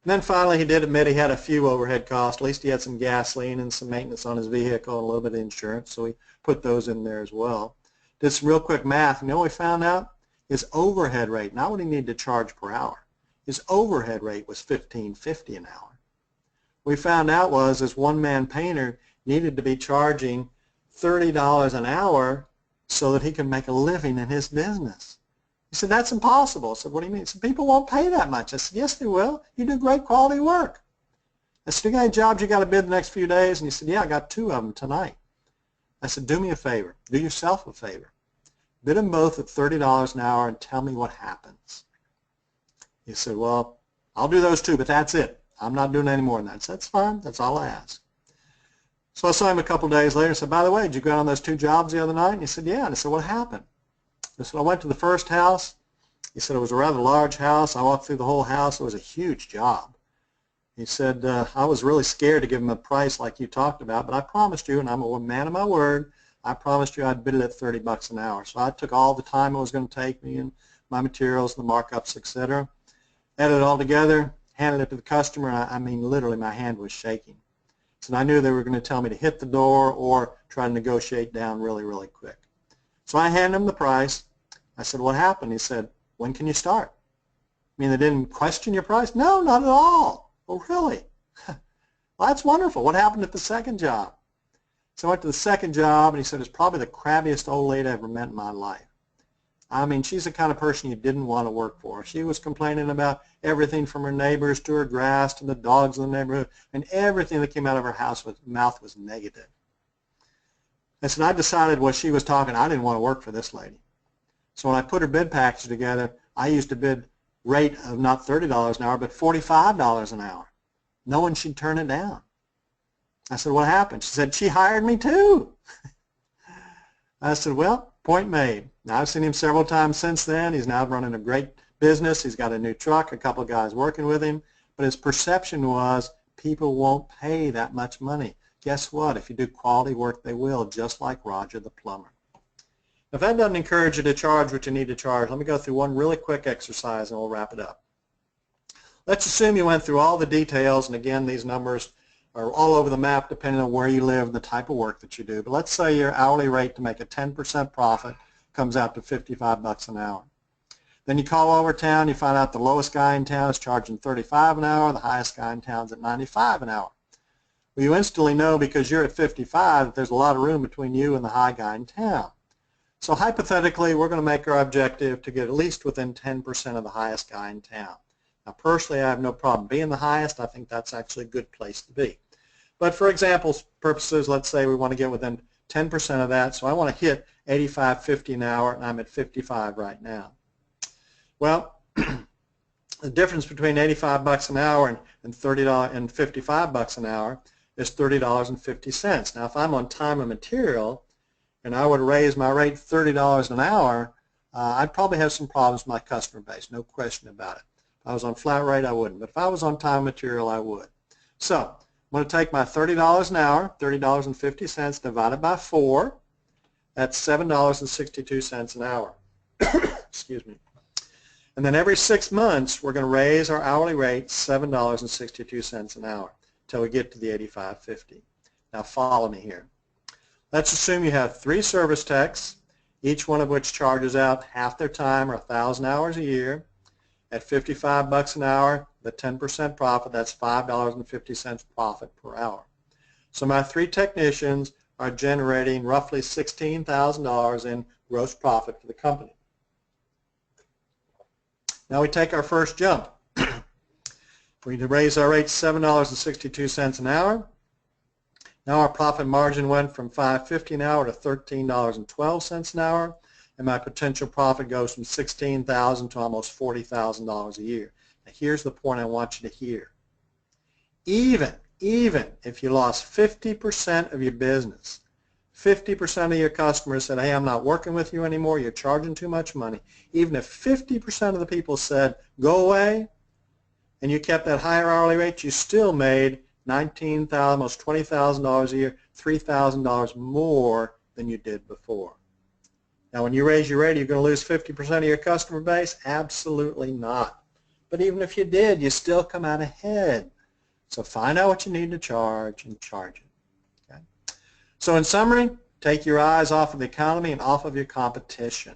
And then finally he did admit he had a few overhead costs. At least he had some gasoline and some maintenance on his vehicle and a little bit of insurance, so he put those in there as well. Did some real quick math, and you know what we found out? His overhead rate, not what he needed to charge per hour, his overhead rate was $15.50 an hour. What we found out was this one-man painter needed to be charging $30 an hour so that he can make a living in his business. He said, that's impossible. I said, what do you mean? He said, people won't pay that much. I said, yes, they will. You do great quality work. I said, you got any jobs you got to bid the next few days? And he said, yeah, I got 2 of them tonight. I said, do me a favor. Do yourself a favor. Bid them both at $30 an hour and tell me what happens. He said, well, I'll do those 2, but that's it. I'm not doing any more than that. I said, that's fine. That's all I ask. So I saw him a couple of days later and said, by the way, did you go on those 2 jobs the other night? And he said, yeah. And I said, what happened? I said, I went to the first house. He said, it was a rather large house. I walked through the whole house. It was a huge job. He said, I was really scared to give him a price like you talked about, but I promised you, and I'm a man of my word, I promised you I'd bid it at 30 bucks an hour. So I took all the time it was going to take me and my materials, the markups, etc., added it all together, handed it to the customer, and I mean literally my hand was shaking. So I knew they were going to tell me to hit the door or try to negotiate down really, really quick. So I handed him the price. I said, what happened? He said, when can you start? I mean, they didn't question your price? No, not at all. Oh, really? Well, that's wonderful. What happened at the second job? So I went to the second job, and he said, it's probably the crabbiest old lady I ever met in my life. I mean, she's the kind of person you didn't want to work for. She was complaining about everything from her neighbors to her grass to the dogs in the neighborhood, and everything that came out of her mouth was negative. I said, I decided while she was talking, I didn't want to work for this lady. So when I put her bid package together, I used a bid rate of not $30 an hour, but $45 an hour, knowing she'd turn it down. I said, what happened? She said, she hired me too. I said, well, point made. Now, I've seen him several times since then. He's now running a great business. He's got a new truck, a couple of guys working with him, but his perception was people won't pay that much money. Guess what? If you do quality work, they will, just like Roger the plumber. If that doesn't encourage you to charge what you need to charge, let me go through one really quick exercise and we'll wrap it up. Let's assume you went through all the details, and again, these numbers are all over the map depending on where you live and the type of work that you do. But let's say your hourly rate to make a 10% profit comes out to 55 bucks an hour. Then you call over town, you find out the lowest guy in town is charging 35 an hour, the highest guy in town is at 95 an hour. Well, you instantly know because you're at 55 that there's a lot of room between you and the high guy in town. So hypothetically, we're going to make our objective to get at least within 10% of the highest guy in town. Now, personally, I have no problem being the highest. I think that's actually a good place to be. But for example's purposes, let's say we want to get within 10% of that. So I want to hit 85.50 an hour, and I'm at 55 right now. Well, the difference between 85 bucks an hour and $30 and 55 bucks an hour is $30.50. Now, if I'm on time and material, and I would raise my rate $30 an hour, I'd probably have some problems with my customer base, no question about it. If I was on flat rate, I wouldn't. But if I was on time and material, I would. So I'm going to take my $30 an hour, $30.50 divided by 4. That's $7.62 an hour. Excuse me. And then every 6 months, we're going to raise our hourly rate $7.62 an hour until we get to the 85.50. Now follow me here. Let's assume you have 3 service techs, each one of which charges out half their time or 1,000 hours a year. At 55 bucks an hour, the 10% profit, that's $5.50 profit per hour. So my 3 technicians are generating roughly $16,000 in gross profit for the company. Now we take our first jump. We raise our rate $7.62 an hour. Now our profit margin went from $5.50 an hour to $13.12 an hour, and my potential profit goes from $16,000 to almost $40,000 a year. Now here's the point I want you to hear. Even if you lost 50% of your business, 50% of your customers said, hey, I'm not working with you anymore, you're charging too much money. Even if 50% of the people said, go away, and you kept that higher hourly rate, you still made $19,000, almost $20,000 a year, $3,000 more than you did before. Now, when you raise your rate, are you going to lose 50% of your customer base? Absolutely not. But even if you did, you still come out ahead. So find out what you need to charge and charge it. Okay? So in summary, take your eyes off of the economy and off of your competition.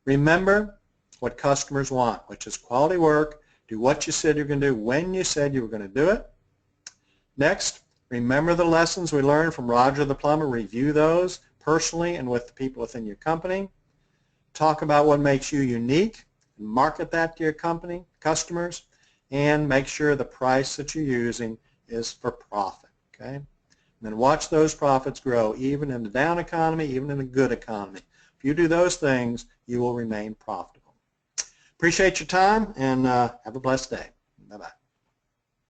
Remember what customers want, which is quality work. Do what you said you're going to do when you said you were going to do it. Next, remember the lessons we learned from Roger the plumber. Review those personally and with the people within your company. Talk about what makes you unique. Market that to your company, customers, and make sure the price that you're using is for profit. Okay? And then watch those profits grow even in the down economy, even in the good economy. If you do those things, you will remain profitable. Appreciate your time, and have a blessed day. Bye-bye.